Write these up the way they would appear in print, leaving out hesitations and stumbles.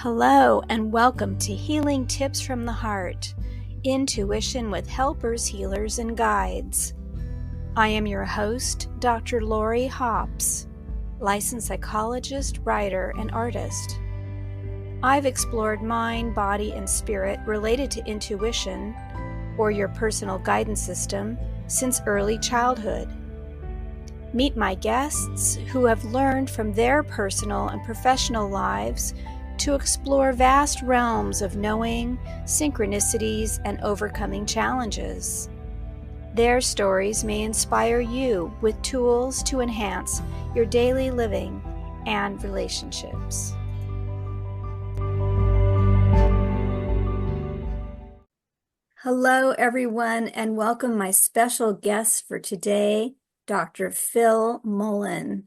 Hello and welcome to Healing Tips from the Heart, Intuition with Helpers, Healers, and Guides. I am your host, Dr. Lori Hops, licensed psychologist, writer, and artist. I've explored mind, body, and spirit related to intuition, or your personal guidance system, since early childhood. Meet my guests who have learned from their personal and professional lives to explore vast realms of knowing, synchronicities, and overcoming challenges. Their stories may inspire you with tools to enhance your daily living and relationships. Hello, everyone, and welcome my special guest for today, Dr. Phil Mollon.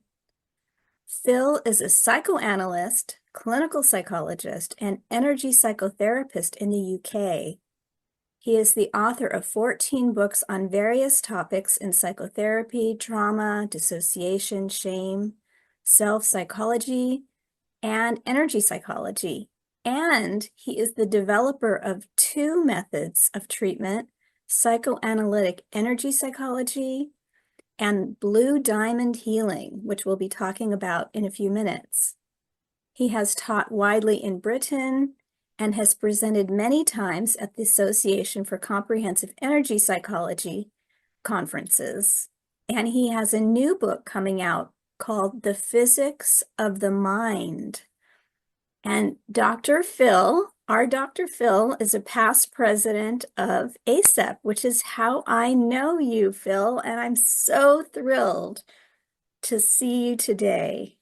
Phil is a psychoanalyst, clinical psychologist, and energy psychotherapist in the UK. He is the author of 14 books on various topics in psychotherapy, trauma, dissociation, shame, self-psychology, and energy psychology. And he is the developer of 2 methods of treatment, psychoanalytic energy psychology and blue diamond healing, which we'll be talking about in a few minutes. He has taught widely in Britain and has presented many times at the Association for Comprehensive Energy Psychology conferences. And he has a new book coming out called The Physics of the Mind. And Dr. Phil, our Dr. Phil, is a past president of DCEP, which is how I know you, Phil, and I'm so thrilled to see you today.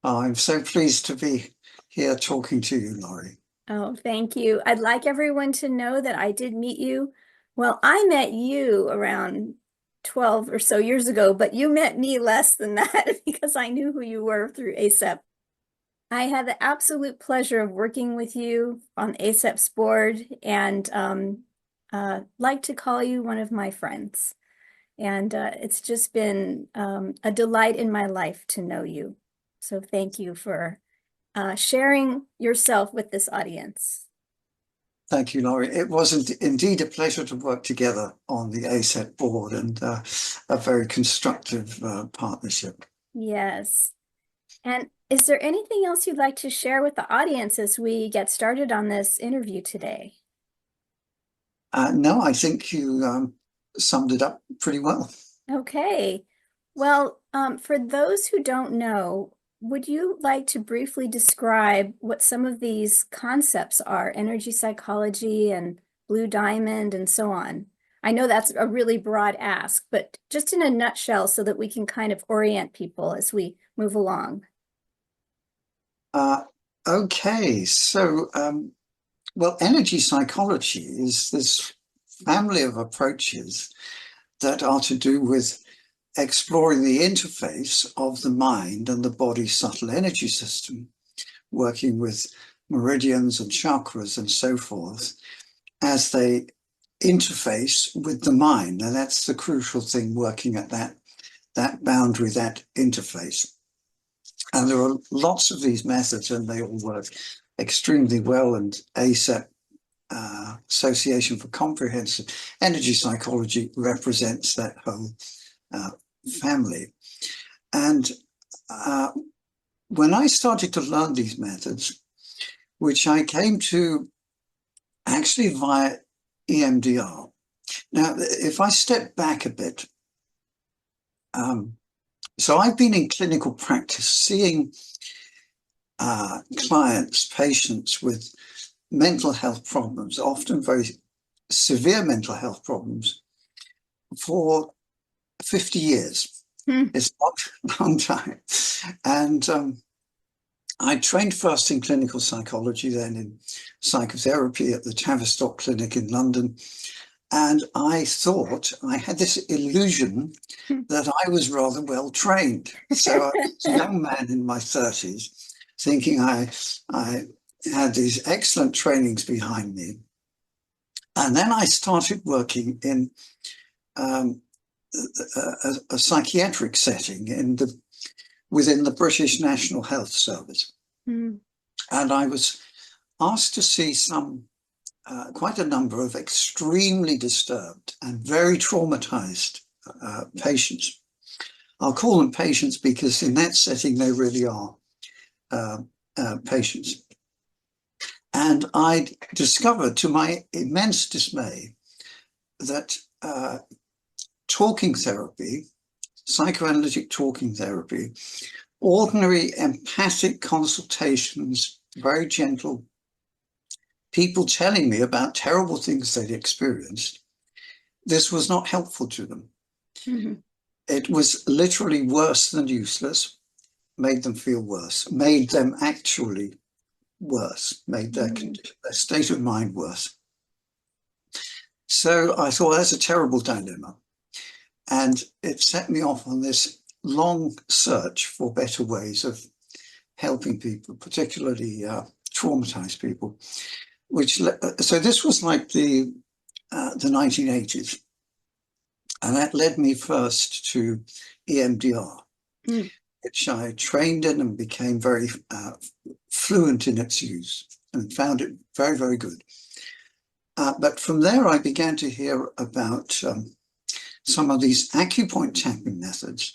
Oh, I'm so pleased to be here talking to you, Laurie. Oh, thank you. I'd like everyone to know that I did meet you. Well, I met you around 12 or so years ago, but you met me less than that because I knew who you were through DCEP. I had the absolute pleasure of working with you on DCEP's board and like to call you one of my friends. And it's just been a delight in my life to know you. So thank you for sharing yourself with this audience. Thank you, Laurie. It was indeed a pleasure to work together on the DCEP board and a very constructive partnership. Yes. And is there anything else you'd like to share with the audience as we get started on this interview today? No, I think you summed it up pretty well. Okay. Well, for those who don't know, would you like to briefly describe what some of these concepts are, energy psychology and blue diamond and so on? I know that's a really broad ask, but just in a nutshell so that we can kind of orient people as we move along. Okay, so, well, energy psychology is this family of approaches that are to do with exploring the interface of the mind and the body's subtle energy system, working with meridians and chakras and so forth, as they interface with the mind. And that's the crucial thing, working at that boundary, that interface. And there are lots of these methods and they all work extremely well. And DCEP, Association for Comprehensive Energy Psychology, represents that whole family. And when I started to learn these methods, which I came to actually via EMDR. Now, if I step back a bit, so I've been in clinical practice seeing clients, patients with mental health problems, often very severe mental health problems, for 50 years. It's not a long time. And I trained first in clinical psychology, then in psychotherapy at the Tavistock Clinic in London. And I thought, I had this illusion that I was rather well trained. So I was a young man in my 30s, thinking I had these excellent trainings behind me. And then I started working in a psychiatric setting within the British National Health Service. And I was asked to see quite a number of extremely disturbed and very traumatized patients. I'll call them patients because in that setting they really are patients. And I discovered, to my immense dismay, that talking therapy, psychoanalytic talking therapy, ordinary empathic consultations, very gentle people telling me about terrible things they'd experienced, this was not helpful to them. Mhm. It was literally worse than useless, made them feel worse, made them actually worse, made their state of mind worse. So I thought that's a terrible dilemma. And it set me off on this long search for better ways of helping people, particularly traumatized people. So this was like the 1980s, and that led me first to EMDR, Mm. which I trained in and became very fluent in its use and found it very, very good. But from there, I began to hear about some of these acupoint tapping methods,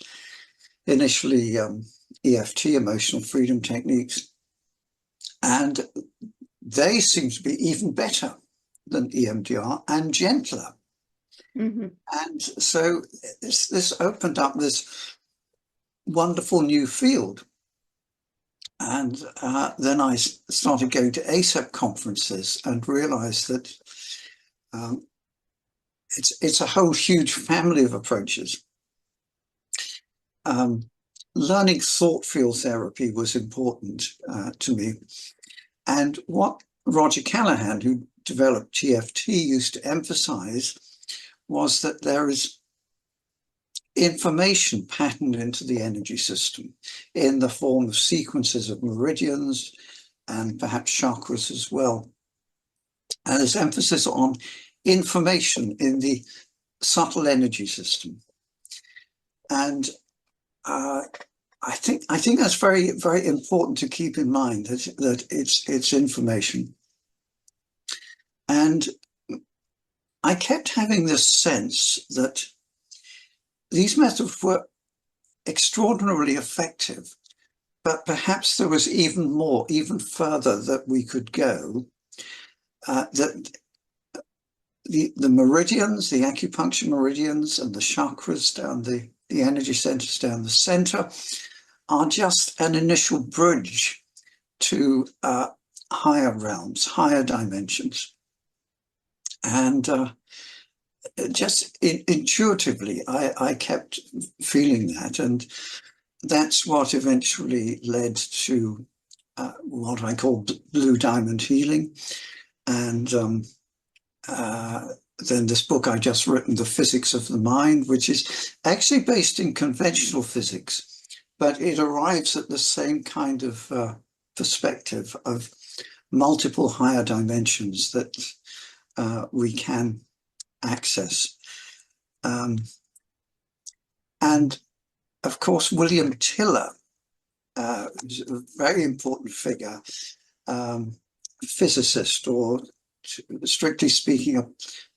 initially EFT, emotional freedom techniques, and they seem to be even better than EMDR and gentler. Mm-hmm. And so this opened up this wonderful new field. And then I started going to ACEP conferences and realized that um, it's a whole huge family of approaches. Learning thought field therapy was important to me. And what Roger Callahan, who developed TFT, used to emphasize was that there is information patterned into the energy system in the form of sequences of meridians and perhaps chakras as well. And there's emphasis on information in the subtle energy system. And I think that's very, very important to keep in mind, that it's information. And I kept having this sense that these methods were extraordinarily effective, but perhaps there was even more, even further that we could go. That the meridians, the acupuncture meridians and the chakras down the energy centers down the center are just an initial bridge to higher realms, higher dimensions. And just intuitively, I kept feeling that. And that's what eventually led to what I call blue diamond healing. And then this book I just written, The Physics of the Mind, which is actually based in conventional physics, but it arrives at the same kind of perspective of multiple higher dimensions that we can access. And of course, William Tiller, who's a very important figure, physicist, or strictly speaking, a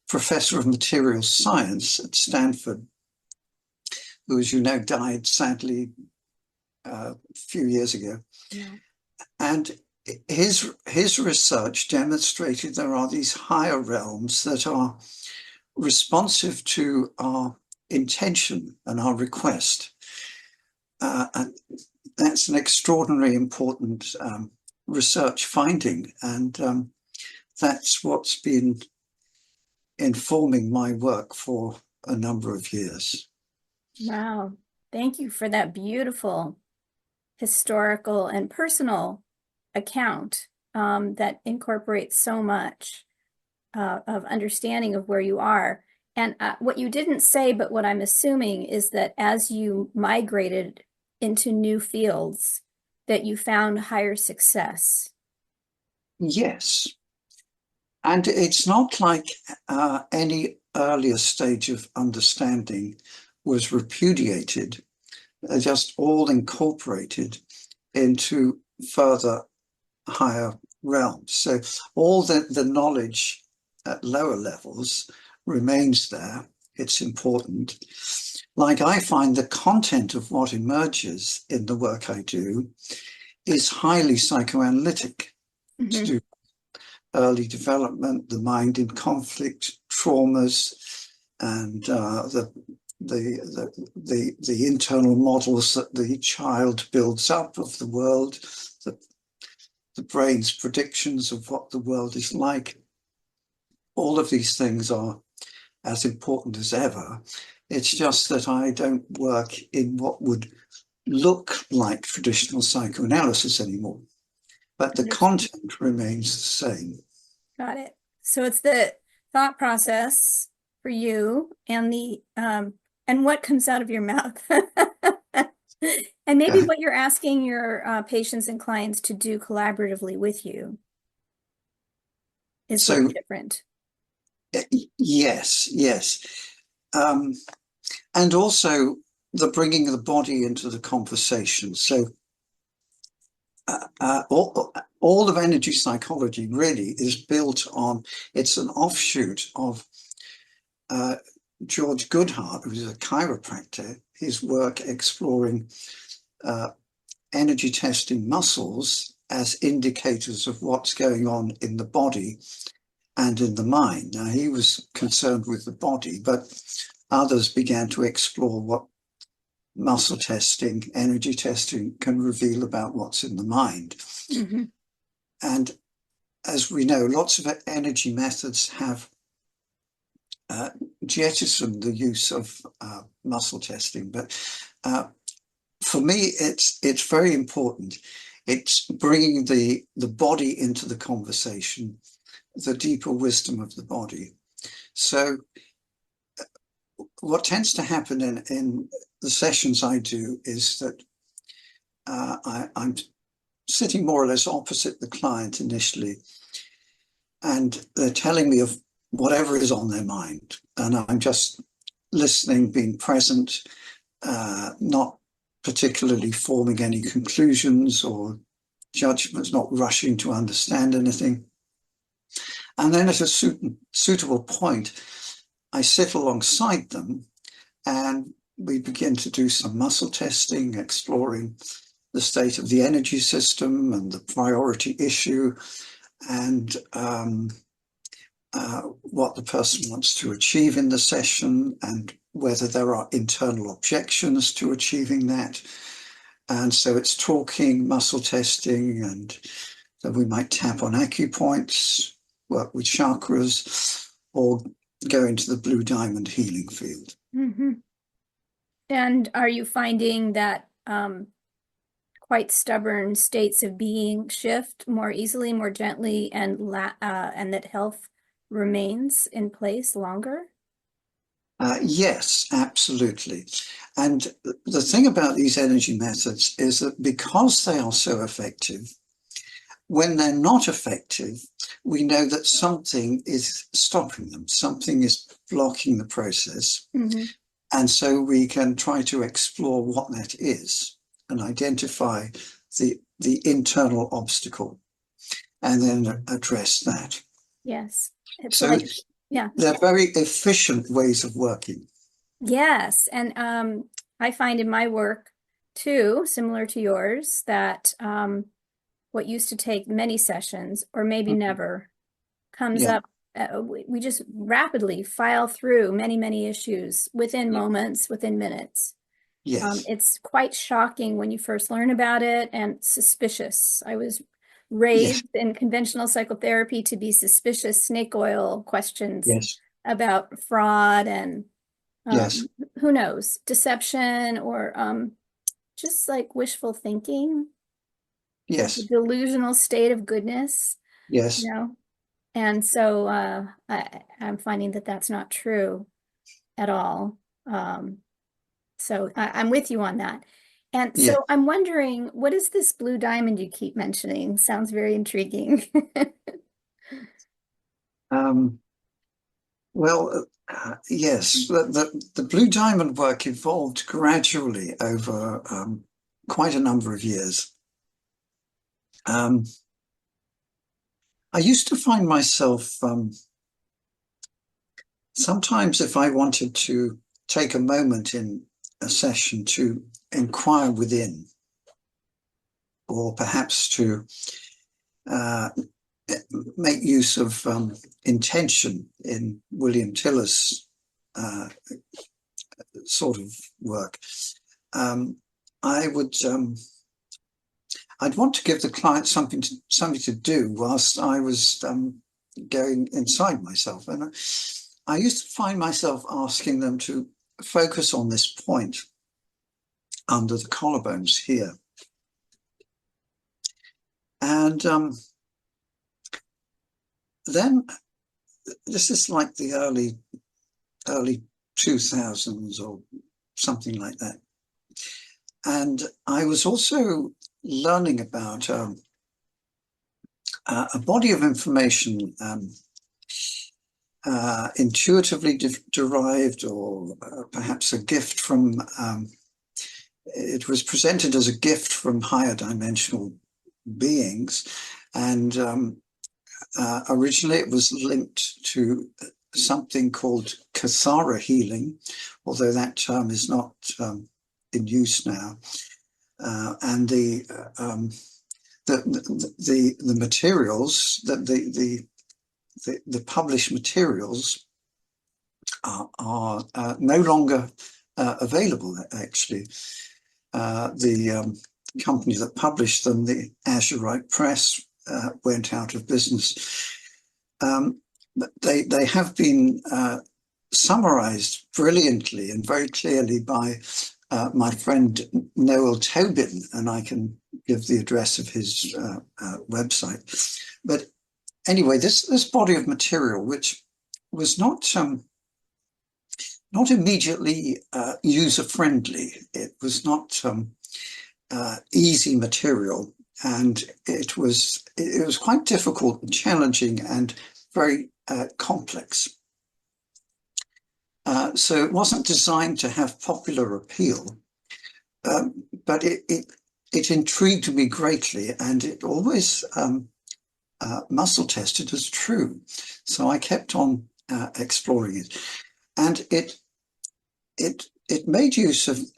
professor of material science at Stanford, who, as you know, died sadly a few years ago. Yeah. And his research demonstrated there are these higher realms that are responsive to our intention and our request. And that's an extraordinarily important research finding. And that's what's been informing my work for a number of years. Wow. Thank you for that beautiful historical and personal account that incorporates so much of understanding of where you are. And what you didn't say, but what I'm assuming is that as you migrated into new fields, that you found higher success. Yes. And it's not like any earlier stage of understanding was repudiated. They're just all incorporated into further higher realms. So all the knowledge at lower levels remains there. It's important. Like I find the content of what emerges in the work I do is highly psychoanalytic, to Hmm. do early development, the mind in conflict, traumas, and the internal models that the child builds up of the world, the, the brain's predictions of what the world is like. All of these things are as important as ever. It's just that I don't work in what would look like traditional psychoanalysis anymore, but the Understood. content remains the same. Got it. So it's the thought process for you and and what comes out of your mouth. And maybe Uh, what you're asking your patients and clients to do collaboratively with you is very so different. yes, yes. Um, and also the bringing the body into the conversation. So all of energy psychology really is built on, it's an offshoot of uh, George Goodhart, who's a chiropractor, his work exploring uh, energy testing muscles as indicators of what's going on in the body and in the mind. Now, he was concerned with the body, but others began to explore what muscle testing, energy testing can reveal about what's in the mind. Hmm. And as we know, lots of energy methods have uh, jettisoned the use of muscle testing. But for me, it's very important. It's bringing the body into the conversation, the deeper wisdom of the body. So what tends to happen in the sessions I do is that I'm sitting more or less opposite the client initially, and they're telling me of whatever is on their mind. And I'm just listening, being present, not particularly forming any conclusions or judgments, not rushing to understand anything. And then at a suitable point, I sit alongside them and we begin to do some muscle testing, exploring the state of the energy system and the priority issue, and what the person wants to achieve in the session, and whether there are internal objections to achieving that. And so it's talking, muscle testing, and then we might tap on acupoints, work with chakras, or go into the blue diamond healing field. Hmm. And are you finding that quite stubborn states of being shift more easily, more gently, and that health remains in place longer? Yes, absolutely. And the thing about these energy methods is that because they are so effective, when they're not effective, we know that something is stopping them, something is blocking the process. Hmm. And so we can try to explore what that is and identify the internal obstacle and then address that. Yes. It's So like, yeah. they're very efficient ways of working. Yes. And I find in my work too, similar to yours, that what used to take many sessions or maybe Mhm. never comes Yeah, up. We just rapidly file through many, many issues within moments, within minutes. yes, It's quite shocking when you first learn about it and suspicious. I was yes, raised in conventional psychotherapy to be suspicious snake oil questions yes, about fraud and yes, who knows, deception or just like wishful thinking, like a yes, delusional state of goodness, you yes, know? And so I'm finding that that's not true at all. Um, so I'm with you on that. And yes. so I'm wondering, what is this blue diamond you keep mentioning? Sounds very intriguing. Um, well, yes, the Blue Diamond work evolved gradually over quite a number of years. Um, I used to find myself sometimes if I wanted to take a moment in a session to inquire within, or perhaps to uh, make use of intention in William Tiller's uh, sort of work, um, I would I'd want to give the client something to do whilst I was going inside myself, and I used to find myself asking them to focus on this point under the collarbones here, and then this is like the early 2000s or something like that. And I was also learning about a body of information intuitively derived, or perhaps a gift from, it was presented as a gift from higher dimensional beings. And originally it was linked to something called Kathara healing, although that term is not in use now. And the materials, the published materials are no longer available. Actually, the company that published them, the Azurite Press, went out of business. They have been summarized brilliantly and very clearly by my friend Noel Tobin, and I can give the address of his website. But anyway, this body of material, which was not immediately user friendly, it was not easy material, and it was quite difficult and challenging and very complex. So it wasn't designed to have popular appeal, but it intrigued me greatly, and it always muscle tested as true. So I kept on exploring it, and it made use of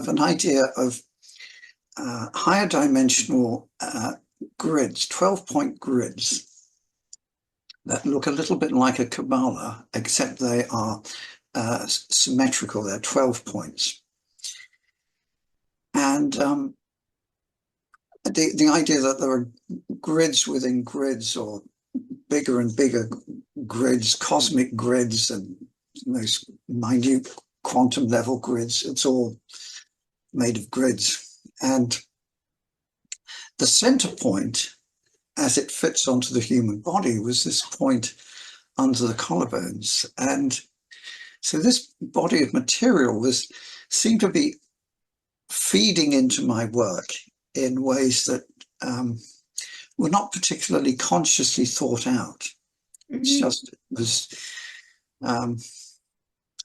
an idea of higher dimensional grids, 12-point grids that look a little bit like a Kabbalah, except they are symmetrical. They're 12 points. And the idea that there are grids within grids, or bigger and bigger grids, cosmic grids, and most minute quantum level grids, it's all made of grids. And the center point, as it fits onto the human body, was this point under the collarbones. And so this body of material seemed to be feeding into my work in ways that were not particularly consciously thought out. It's just, it was, and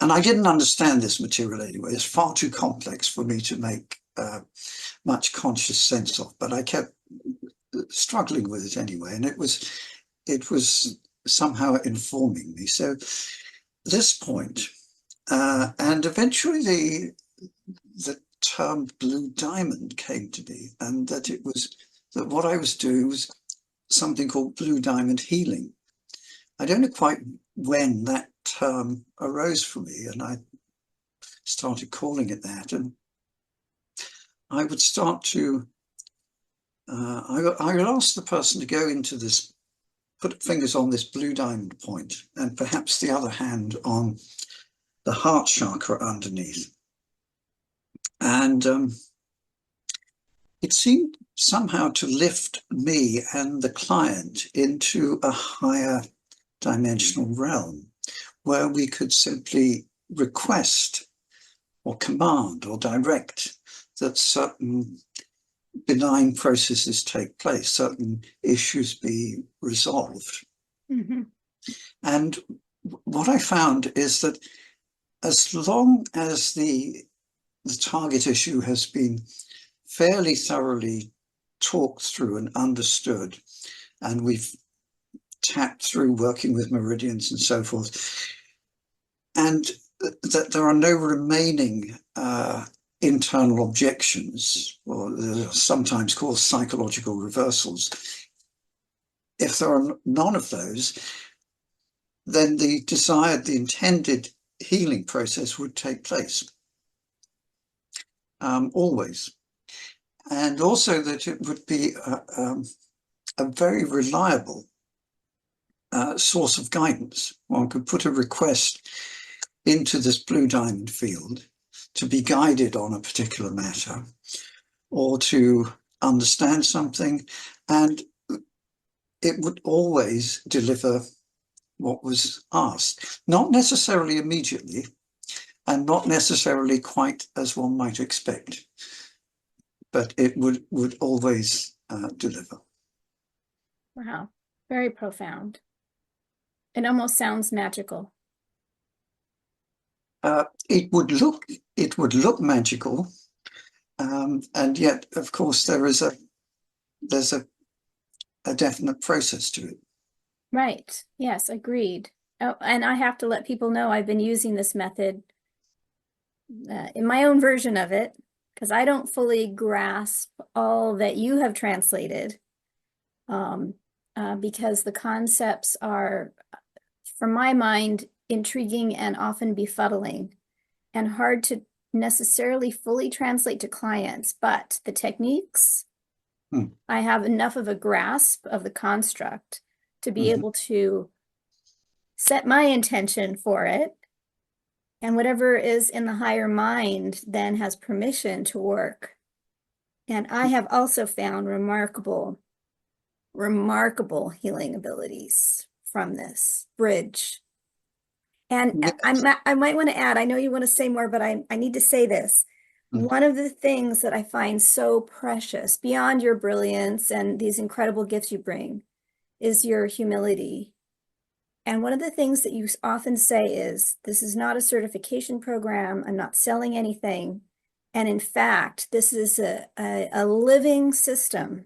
I didn't understand this material anyway. It's far too complex for me to make much conscious sense of, but I kept struggling with it anyway, and it was somehow informing me. So this point, and eventually the term blue diamond came to me, and that what I was doing was something called blue diamond healing. I don't know quite when that term arose for me, and I started calling it that. And I would start to, I would ask the person to go into this, put fingers on this blue diamond point, and perhaps the other hand on the heart chakra underneath. And it seemed somehow to lift me and the client into a higher dimensional realm, where we could simply request or command or direct that certain benign processes take place, certain issues be resolved. Mm-hmm. And what I found is that as long as the target issue has been fairly thoroughly talked through and understood, and we've tapped through working with meridians and so forth, and that there are no remaining internal objections, or sometimes called psychological reversals. If there are none of those, then the intended healing process would take place, always. And also that it would be a very reliable source of guidance. One could put a request into this blue diamond field to be guided on a particular matter or to understand something, and it would always deliver what was asked, not necessarily immediately and not necessarily quite as one might expect, but it would always deliver. Wow, very profound. It almost sounds magical. It would look magical, and yet, of course, there's a definite process to it. Right. Yes, agreed. Oh, and I have to let people know I've been using this method in my own version of it, because I don't fully grasp all that you have translated, because the concepts are, from my mind, intriguing and often befuddling and hard to necessarily fully translate to clients. But the techniques, I have enough of a grasp of the construct to be able to set my intention for it. And whatever is in the higher mind then has permission to work. And I have also found remarkable healing abilities from this bridge. And Yes. I might want to add, I know you want to say more, but I need to say this. One of the things that I find so precious beyond your brilliance and these incredible gifts you bring is your humility. And one of the things that you often say is, this is not a certification program. I'm not selling anything. And in fact, this is a living system.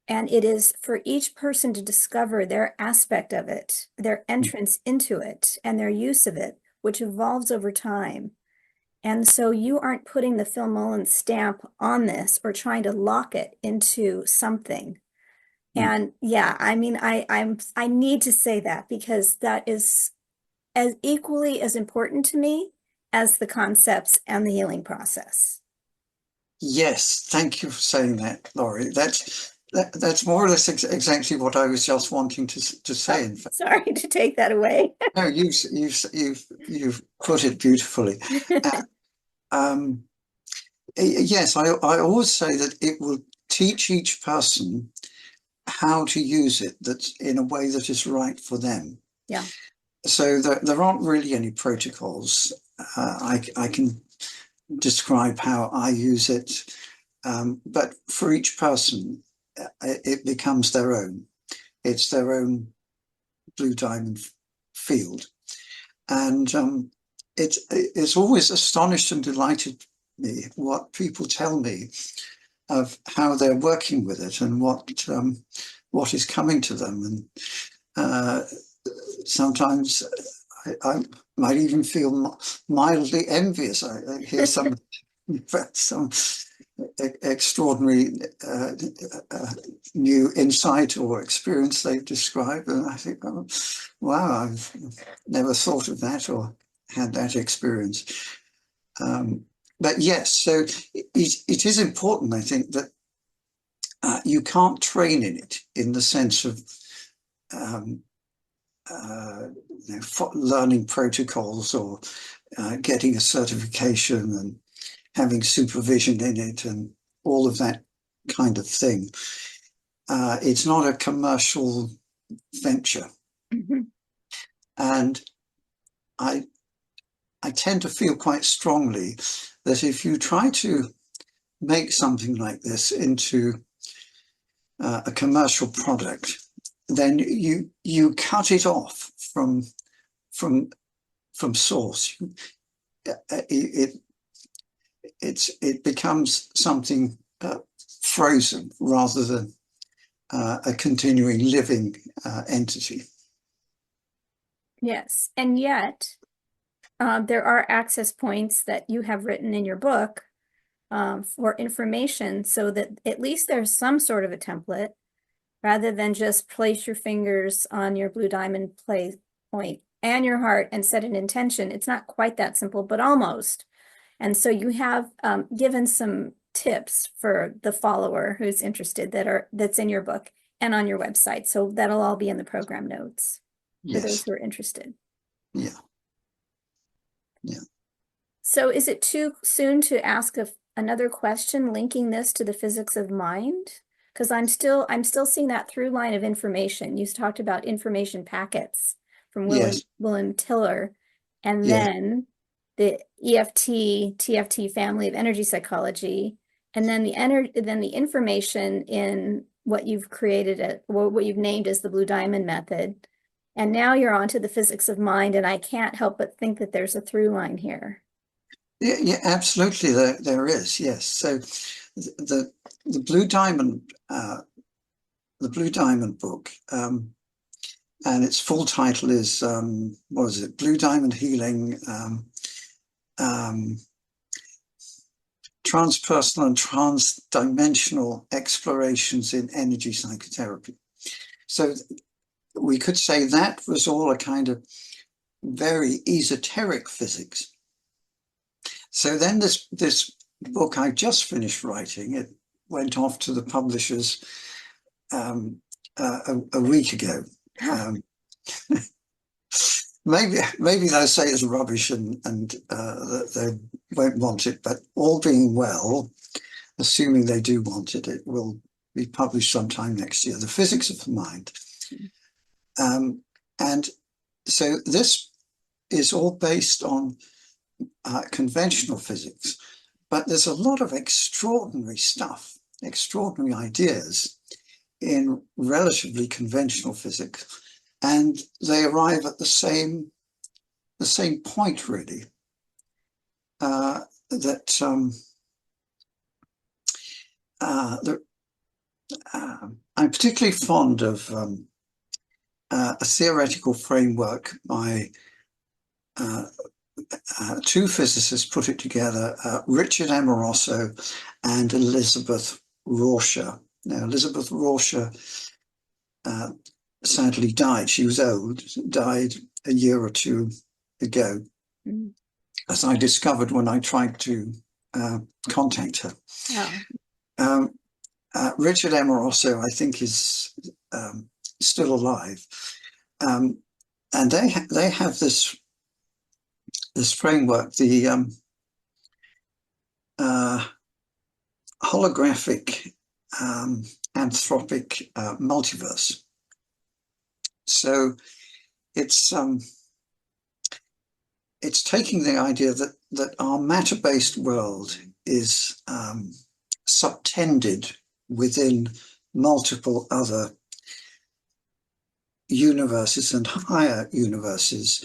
And it is for each person to discover their aspect of it, their entrance into it, and their use of it, which evolves over time. And so you aren't putting the Phil Mullin stamp on this or trying to lock it into something. And yeah, I mean, I need to say that because that is as equally as important to me as the concepts and the healing process. Yes, thank you for saying that, Laurie. That's more or less exactly what I was just wanting to say. In fact, sorry to take that away. no, you've put it beautifully. Um, yes, I always say that it will teach each person how to use it that's in a way that is right for them. Yeah. So there aren't really any protocols. I can describe how I use it, but for each person, it becomes their own. It's their own blue diamond field, and it's always astonished and delighted me what people tell me of how they're working with it and what is coming to them, and sometimes I might even feel mildly envious. I hear some extraordinary new insight or experience they've described, and I think, oh, wow, I've never thought of that or had that experience. But yes, so it is important, I think, that you can't train in it in the sense of learning protocols or getting a certification and having supervision in it and all of that kind of thing. It's not a commercial venture. And I tend to feel quite strongly that if you try to make something like this into a commercial product, then you cut it off from source. It becomes something frozen rather than a continuing living entity. Yes, and yet there are access points that you have written in your book for information so that at least there's some sort of a template rather than just place your fingers on your blue diamond play point and your heart and set an intention. It's not quite that simple, but almost. And so you have given some tips for the follower who's interested that's in your book and on your website. So that'll all be in the program notes for those Yes. who are interested. Yeah. Yeah. So is it too soon to ask another question linking this to the physics of mind? Because I'm still seeing that through line of information. You talked about information packets from Yes. William Tiller, and Yes. then the EFT, TFT family of energy psychology, and then the information in what you've created what you've named as the Blue Diamond method. And now you're on to the physics of mind, and I can't help but think that there's a through line here. Yeah, yeah, absolutely. There is, yes. So the Blue Diamond book, and its full title is what is it? Blue Diamond Healing, um, Transpersonal and Transdimensional Explorations in Energy Psychotherapy. So we could say that was all a kind of very esoteric physics. So then this book I just finished writing, it went off to the publishers a week ago. Maybe they'll say it's rubbish and they won't want it, but all being well, assuming they do want it, it will be published sometime next year. The Physics of the Mind. And so this is all based on conventional physics, but there's a lot of extraordinary stuff, extraordinary ideas in relatively conventional physics, and they arrive at the same point, really. I'm particularly fond of a theoretical framework by two physicists put it together, Richard Amoroso and Elizabeth Rorschach. Now, Elizabeth Rorschach sadly died. She was old, died a year or two ago, as I discovered when I tried to contact her. Oh. Richard Amoroso, I think, is still alive. And they have this framework, the holographic anthropic multiverse. So it's taking the idea that our matter-based world is subtended within multiple other universes and higher universes,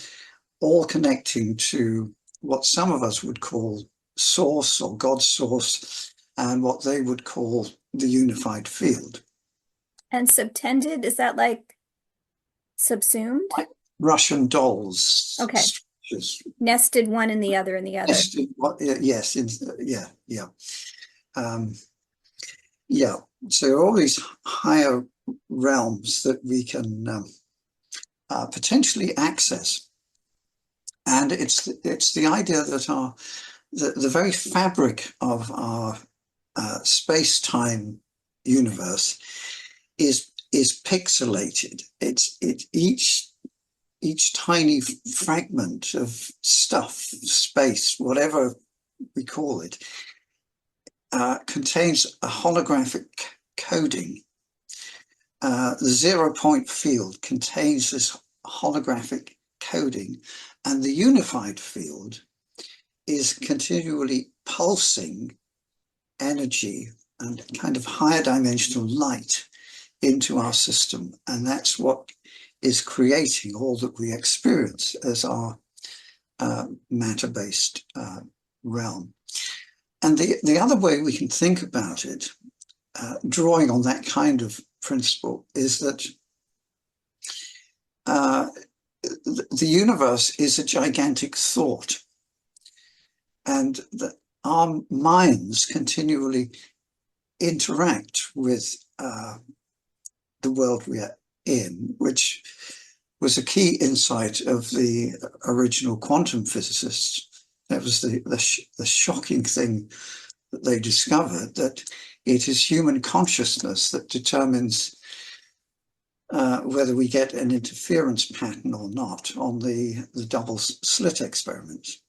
all connecting to what some of us would call source or God source, and what they would call the unified field. And subtended, is that like subsumed? Like Russian dolls. Okay. Structures. Nested one in the other and the other. Nested, yes, yeah. Yeah, so all these higher realms that we can potentially access. And it's the idea that the very fabric of our space-time universe is pixelated. Each tiny fragment of stuff, space, whatever we call it, contains a holographic coding. The 0 point field contains this holographic coding, and the unified field is continually pulsing energy and kind of higher dimensional light into our system. And that's what is creating all that we experience as our matter-based realm. And the other way we can think about it, drawing on that kind of principle is that the universe is a gigantic thought, and that our minds continually interact with the world we are in, which was a key insight of the original quantum physicists. That was the shocking thing that they discovered, that it is human consciousness that determines whether we get an interference pattern or not on the double slit experiments.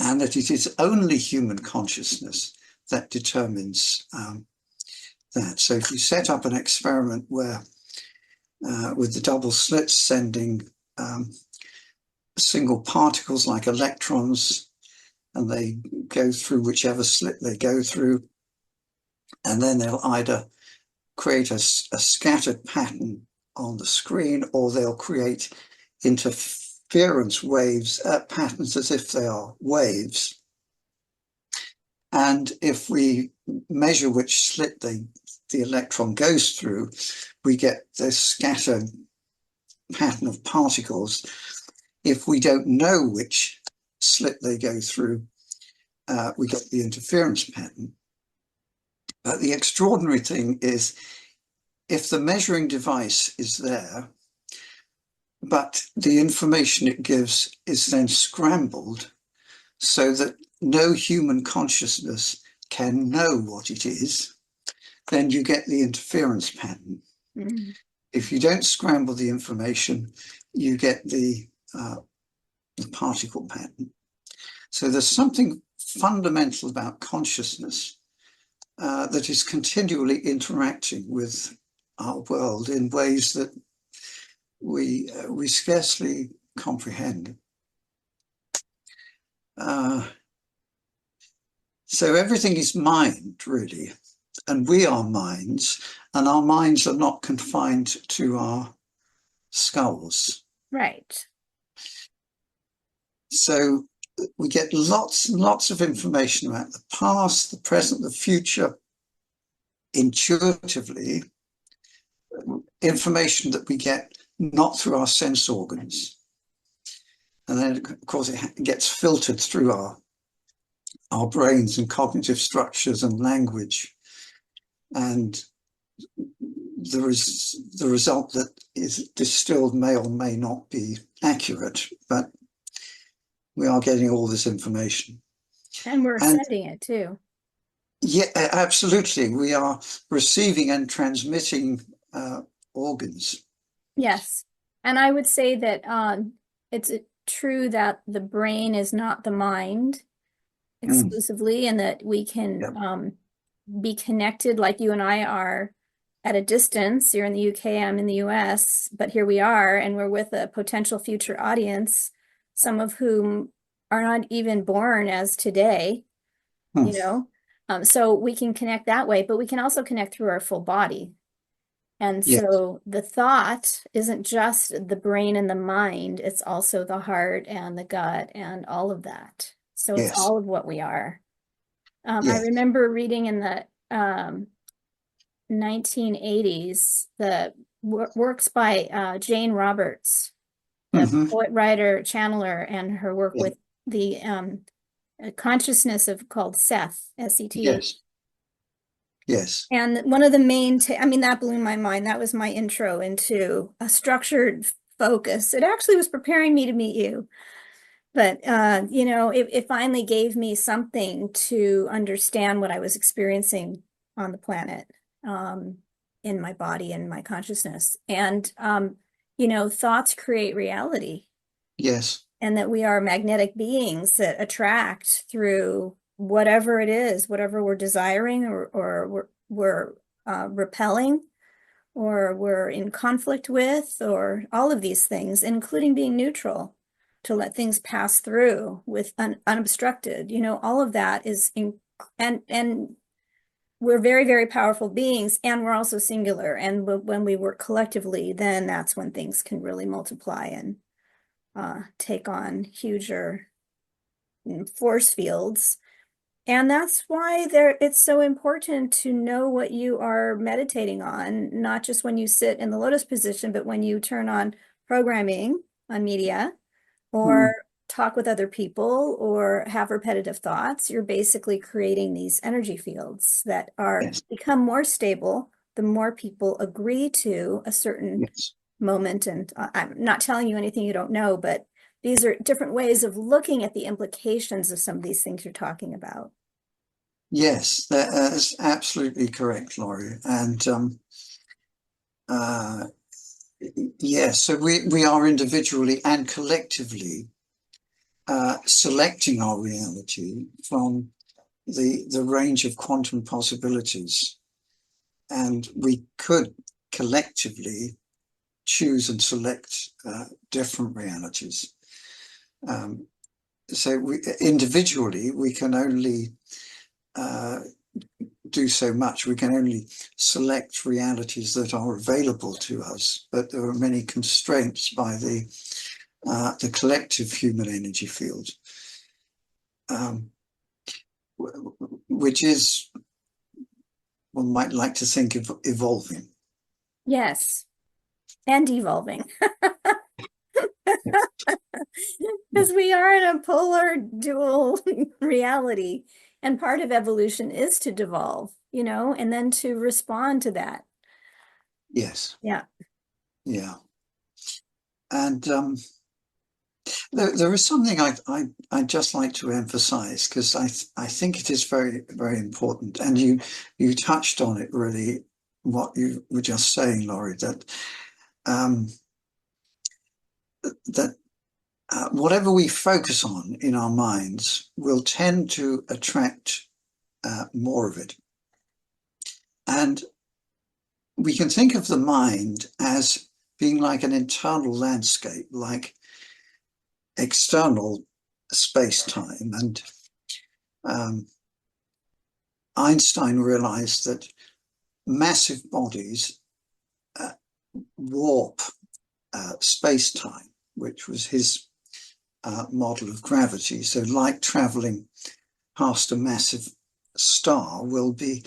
And that it is only human consciousness that determines that. So if you set up an experiment where with the double slits sending single particles like electrons, and they go through whichever slit they go through, and then they'll either create a scattered pattern on the screen, or they'll create interference waves, patterns as if they are waves. And if we measure which slit the electron goes through, we get this scattered pattern of particles. If we don't know which slit they go through, we get the interference pattern. But the extraordinary thing is, if the measuring device is there, but the information it gives is then scrambled so that no human consciousness can know what it is, then you get the interference pattern. Mm. If you don't scramble the information, you get the particle pattern. So there's something fundamental about consciousness that is continually interacting with our world in ways that we scarcely comprehend. So everything is mind, really, and we are minds, and our minds are not confined to our skulls. Right. So we get lots and lots of information about the past, the present, the future, intuitively, information that we get not through our sense organs. And then, of course, it gets filtered through our brains and cognitive structures and language. And the result that is distilled may or may not be accurate, but we are getting all this information. And we're sending it too. Yeah, absolutely. We are receiving and transmitting organs. Yes. And I would say that it's true that the brain is not the mind exclusively, and that we can Yep. be connected like you and I are at a distance. You're in the UK, I'm in the US, but here we are, and we're with a potential future audience, some of whom are not even born as today, you know? So we can connect that way, but we can also connect through our full body. And Yes, so the thought isn't just the brain and the mind, it's also the heart and the gut and all of that. So it's yes, all of what we are. I yes. remember reading in the 1980s the works by Jane Roberts, the Mm-hmm. poet, writer, channeler, and her work Yeah. with the consciousness of called Seth, S-E-T. Yes, yes, And one of the main, I mean, that blew my mind. That was my intro into a structured focus. It actually was preparing me to meet you. But, you know, it finally gave me something to understand what I was experiencing on the planet, in my body and my consciousness. And, you know, thoughts create reality, yes, and that we are magnetic beings that attract through whatever it is, whatever we're desiring, or we're repelling, or we're in conflict with, or all of these things, including being neutral, to let things pass through with unobstructed. You know, all of that is and we're very, very powerful beings, and we're also singular. And when we work collectively, then that's when things can really multiply and take on huger force fields. And that's why it's so important to know what you are meditating on, not just when you sit in the lotus position, but when you turn on programming on media or Mm, talk with other people or have repetitive thoughts. You're basically creating these energy fields that are yes, become more stable the more people agree to a certain yes, moment. And I'm not telling you anything you don't know, but these are different ways of looking at the implications of some of these things you're talking about. yes. That is absolutely correct, Laurie. And uh, yes, so we are individually and collectively selecting our reality from the range of quantum possibilities, and we could collectively choose and select different realities. Um, individually, we can only uh, do so much. We can only select realities that are available to us, but there are many constraints by the collective human energy field, um, which is, one might like to think of evolving. Yes, and evolving. Yes. Because we are in a polar dual reality. And part of evolution is to devolve, and then to respond to that. Yes. Yeah. Yeah. And there is something I'd just like to emphasize, because I think it is very, very important. And you touched on it really, what you were just saying, Laurie, um, that whatever we focus on in our minds will tend to attract more of it. And we can think of the mind as being like an internal landscape, like external space-time. And um, Einstein realized that massive bodies uh, warp space-time, which was his model of gravity. So light traveling past a massive star will be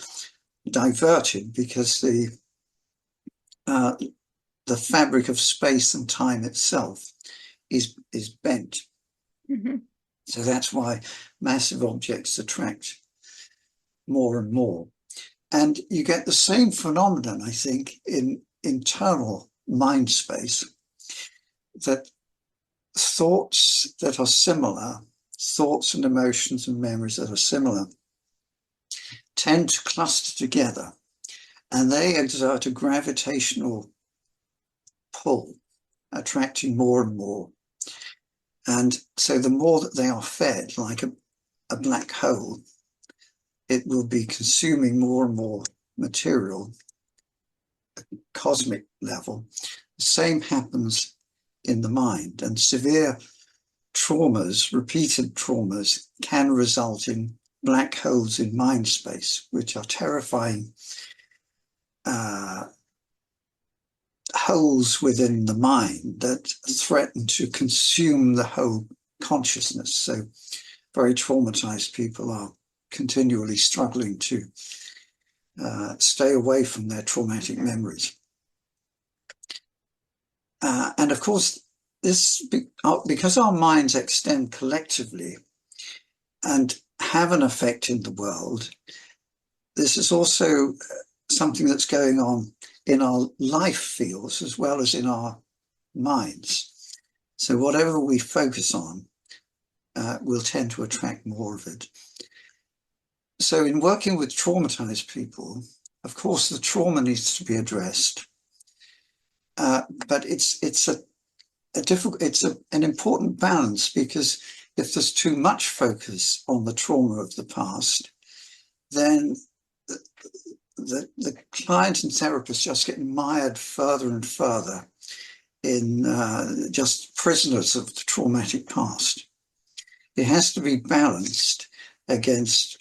diverted because uh, the fabric of space and time itself is bent. Mhm. So that's why massive objects attract more and more. And you get the same phenomenon, I think, in internal mind space, that thoughts that are similar, thoughts and emotions and memories that are similar, tend to cluster together, and they exert a gravitational pull, attracting more and more. And so the more that they are fed, like a black hole, it will be consuming more and more material, cosmic level. The same happens in the mind, and severe traumas, repeated traumas, can result in black holes in mind space, which are terrifying uh, holes within the mind that threaten to consume the whole consciousness. So very traumatized people are continually struggling to stay away from their traumatic memories. And of course, this because our minds extend collectively and have an effect in the world, this is also something that's going on in our life fields as well as in our minds. So whatever we focus on will tend to attract more of it. So in working with traumatized people, of course, the trauma needs to be addressed, but it's a difficult, an important balance, because if there's too much focus on the trauma of the past, then the client and therapist just get mired further and further in just prisoners of the traumatic past. It has to be balanced against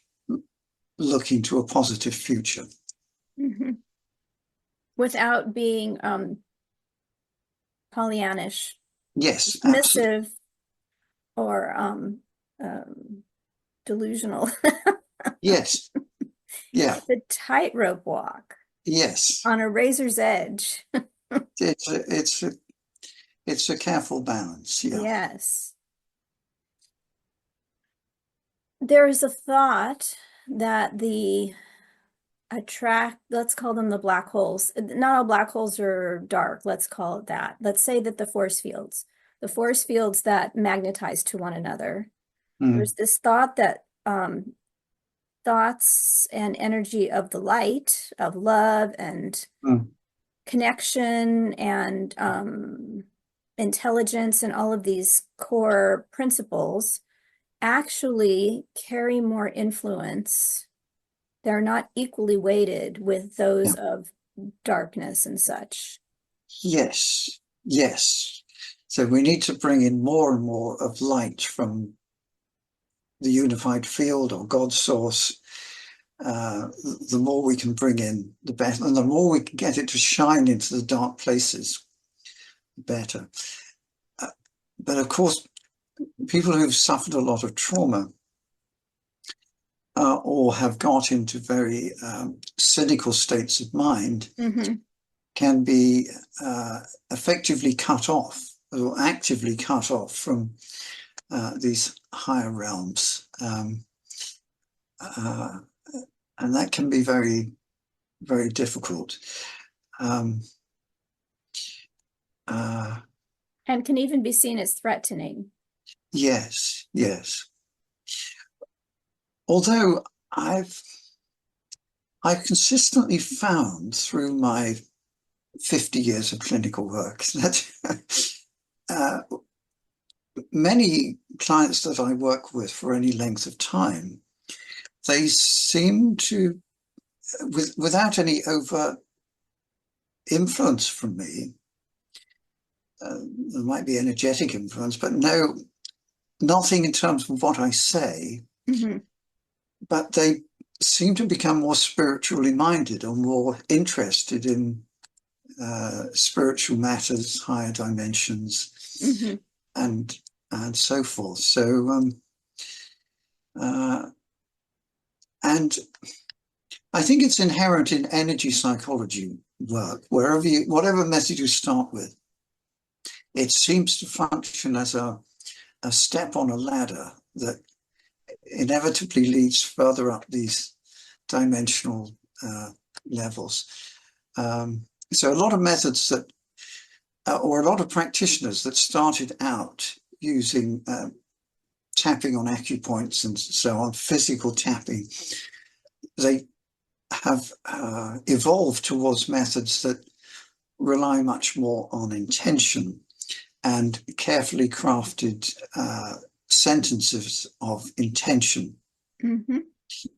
looking to a positive future. Mhm. Without being Pollyannish, Yes, absolutely. dismissive, or delusional. Yes. Yeah. It's a tightrope walk Yes. on a razor's edge. It's a, it's a, it's a careful balance. Yeah. Yes. There is a thought that the let's call them the black holes. Not all black holes are dark, let's call it that. Let's say that the force fields that magnetize to one another. Mm, There's this thought that thoughts and energy of the light, of love and mm, connection and intelligence and all of these core principles actually carry more influence. They're not equally weighted with those yeah. of darkness and such. Yes. Yes. So we need to bring in more and more of light from the unified field or God source. The more we can bring in, the better, and the more we can get it to shine into the dark places, the better. Uh, but of course, people who've suffered a lot of trauma or have got into very cynical states of mind Mm-hmm. can be effectively cut off or actively cut off from these higher realms. Uh, and that can be very, very difficult. Um, uh, And can even be seen as threatening. yes, yes. Although I've I've consistently found through my 50 years of clinical work that uh, many clients that I work with for any length of time, they seem to, without any overt influence from me, there might be energetic influence, but no, nothing in terms of what I say, Mm-hmm. but they seem to become more spiritually minded or more interested in spiritual matters, higher dimensions, Mm-hmm. and and so forth. So uh, and I think it's inherent in energy psychology work. Whatever method you start with, it seems to function as a step on a ladder that inevitably leads further up these dimensional levels. So a lot of methods that, or a lot of practitioners that started out using tapping on acupoints and so on, physical tapping, they have evolved towards methods that rely much more on intention and carefully crafted sentences of intention, Mm-hmm.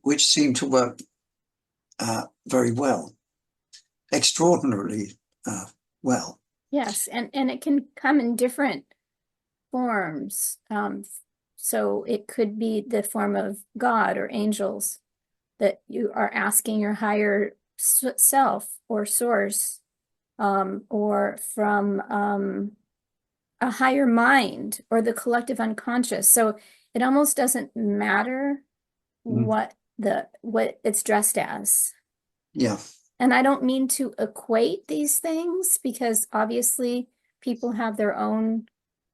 which seem to work very well, extraordinarily well. Yes, and it can come in different forms. So it could be the form of God or angels that you are asking your higher self or source, or from a higher mind or the collective unconscious. So it almost doesn't matter Mm. what it's dressed as. Yeah. And I don't mean to equate these things because obviously people have their own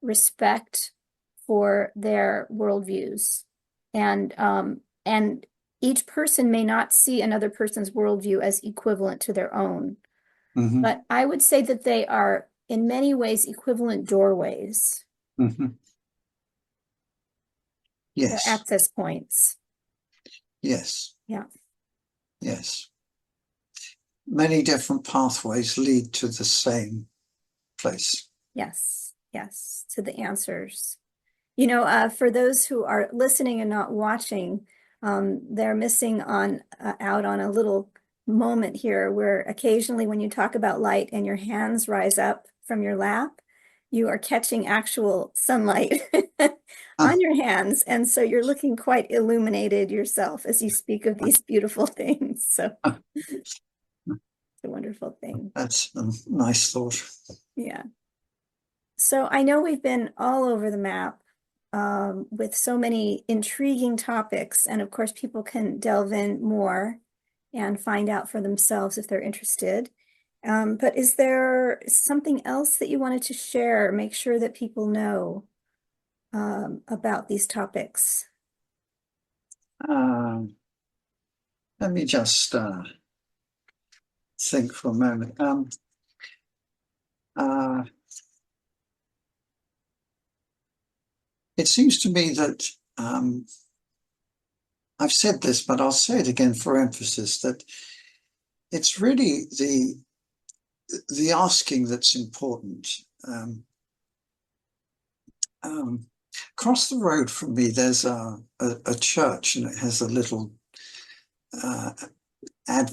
respect for their worldviews. And each person may not see another person's worldview as equivalent to their own. Hmm. But I would say that they are in many ways equivalent doorways. Hmm. They're Yes. access points. Yes. Yeah. Yes. Many different pathways lead to the same place. Yes. Yes. To the answers. For those who are listening and not watching, they're missing on out on a little moment here where occasionally when you talk about light and your hands rise up from your lap, you are catching actual sunlight Ah, on your hands. And so you're looking quite illuminated yourself as you speak of these beautiful things. So ah, it's a wonderful thing. that's a nice thought. Yeah. So I know we've been all over the map with so many intriguing topics. And of course, people can delve in more and find out for themselves if they're interested. But is there something else that you wanted to share? Make sure that people know about these topics. Um, Let me just think for a moment. Uh, it seems to me that I've said this, but I'll say it again for emphasis, that it's really the asking that's important. Across the road from me, there's a church, and it has a little uh, ad,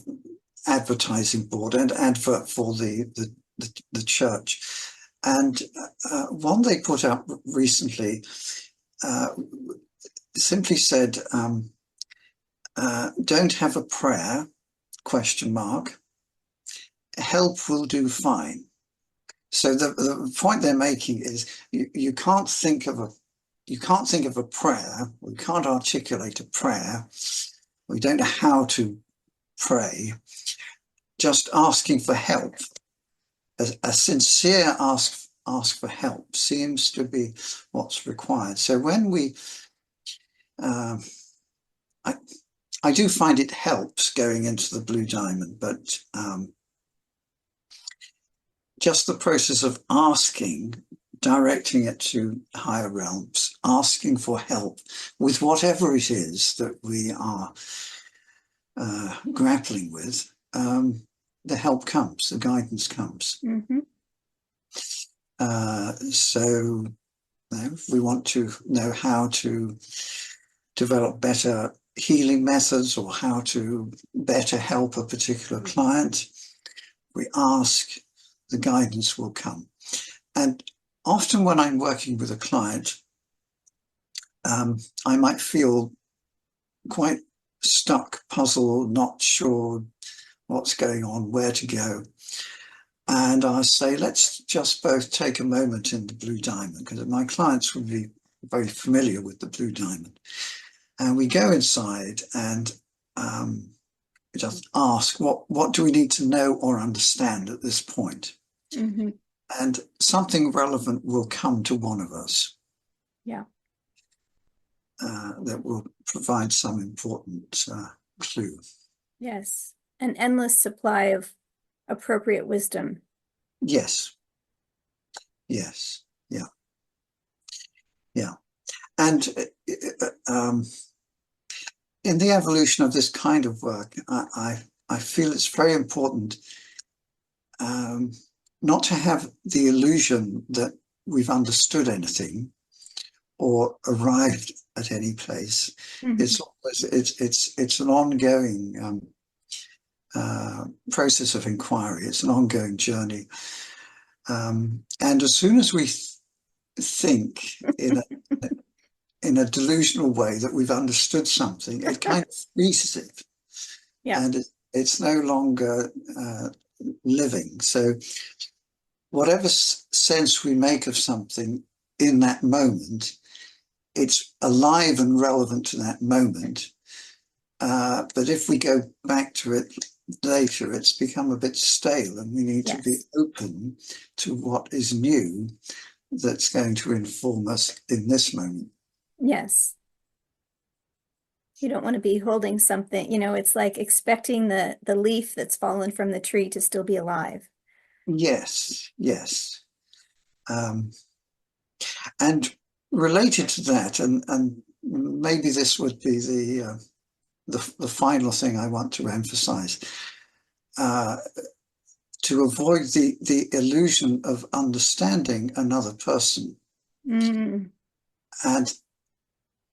advertising board and advert for the church. And one they put out recently uh, simply said, "Don't have a prayer? Question mark. Help will do fine." So the point they're making is you can't think of a prayer. We can't articulate a prayer. We don't know how to pray. Just asking for help, a sincere ask for help seems to be what's required. So when we, uh, I, I do find it helps going into the Blue Diamond, but just the process of asking, directing it to higher realms, asking for help with whatever it is that we are grappling with, the help comes, the guidance comes. Mm-hmm. So if we want to know how to develop better healing methods or how to better help a particular client, we ask, the guidance will come. And often when I'm working with a client, I might feel quite stuck, puzzled, not sure what's going on, where to go. And I say, let's just both take a moment in the Blue Diamond, because my clients will be very familiar with the Blue Diamond. And we go inside and just ask, what do we need to know or understand at this point? Mm-hmm. And something relevant will come to one of us. Yeah. That will provide some important clue. Yes. An endless supply of appropriate wisdom. Yes. Yes. Yeah. Yeah. And in the evolution of this kind of work, I feel it's very important not to have the illusion that we've understood anything or arrived at any place. Mm-hmm. It's an ongoing process of inquiry. It's an ongoing journey. And as soon as we think in a delusional way that we've understood something, it kind of freezes it, Yeah. and it's no longer living. So whatever sense we make of something in that moment, it's alive and relevant to that moment. But if we go back to it later, it's become a bit stale, and we need to be Yes. open to what is new that's going to inform us in this moment. Yes. You don't want to be holding something, it's like expecting the leaf that's fallen from the tree to still be alive. Yes, yes. Um, and related to that, and maybe this would be the final thing I want to emphasize, uh, to avoid the illusion of understanding another person. Mm. And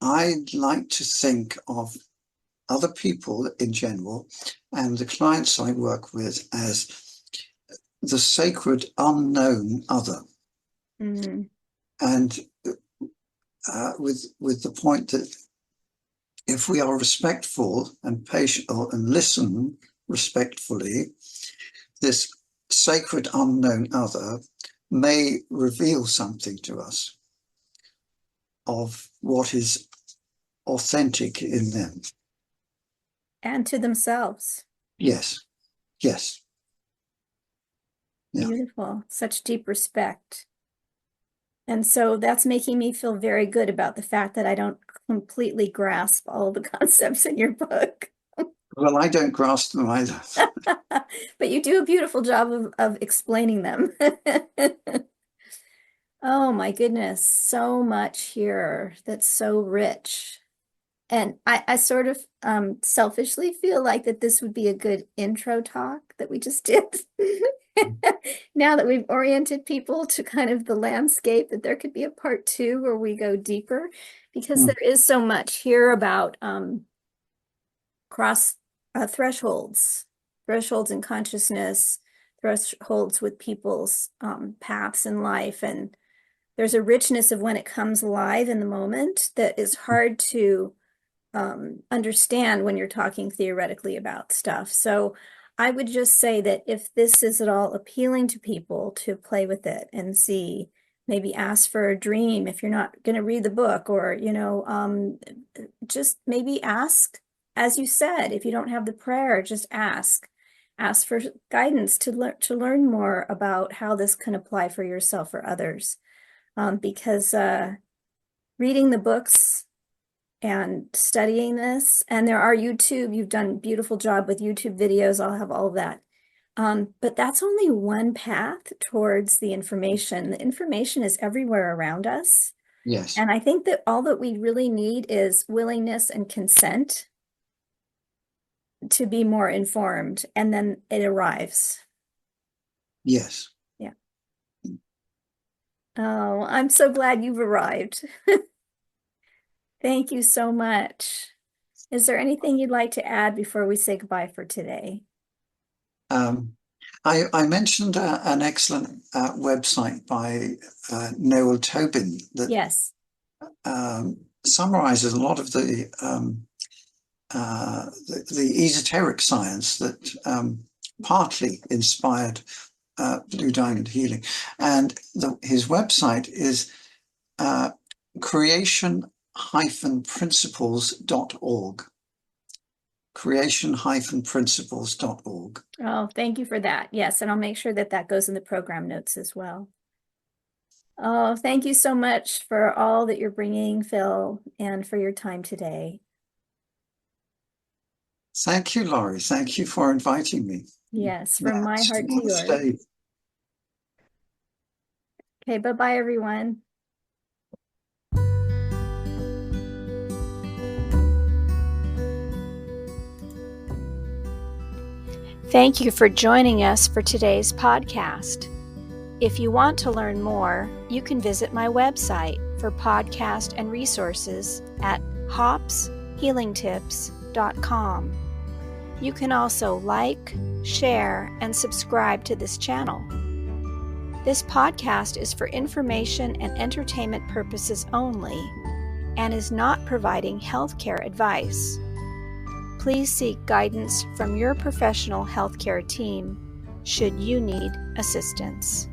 I like to think of other people in general and the clients I work with as the sacred unknown other. Mm. And with the point that if we are respectful and patient and listen respectfully, this sacred unknown other may reveal something to us. of what is authentic in them. And to themselves. Yes, yes. Yeah. Beautiful. Such deep respect. And so that's making me feel very good about the fact that I don't completely grasp all the concepts in your book. Well, I don't grasp them either. But you do a beautiful job of explaining them. Oh my goodness, so much here that's so rich. And I sort of selfishly feel like that this would be a good intro talk that we just did. Now that we've oriented people to kind of the landscape, that there could be a part two where we go deeper, because there is so much here about cross thresholds in consciousness, thresholds with people's paths in life. And there's a richness of when it comes alive in the moment that is hard to understand when you're talking theoretically about stuff. So I would just say that if this is at all appealing to people, to play with it and see, maybe ask for a dream if you're not going to read the book, or, just maybe ask, as you said, if you don't have the prayer, just ask for guidance to learn more about how this can apply for yourself or others. Because reading the books and studying this, and there are you've done a beautiful job with YouTube videos. I'll have all of that. But that's only one path towards the information. The information is everywhere around us. Yes. And I think that all that we really need is willingness and consent to be more informed, and then it arrives. Yes. Yeah. Oh, I'm so glad you've arrived. Thank you so much. Is there anything you'd like to add before we say goodbye for today? I mentioned an excellent website by Noel Tobin that Yes. summarizes a lot of the esoteric science that partly inspired Blue Diamond Healing. And his website is creation-principles.org. creation-principles.org. Oh, thank you for that. Yes, and I'll make sure that that goes in the program notes as well. Oh, thank you so much for all that you're bringing, Phil, and for your time today. Thank you, Laurie. Thank you for inviting me. Yes, from my heart to yours. Namaste. Okay, bye-bye, everyone. Thank you for joining us for today's podcast. If you want to learn more, you can visit my website for podcast and resources at hopshealingtips.com. You can also like, share, and subscribe to this channel. This podcast is for information and entertainment purposes only and is not providing healthcare advice. Please seek guidance from your professional healthcare team should you need assistance.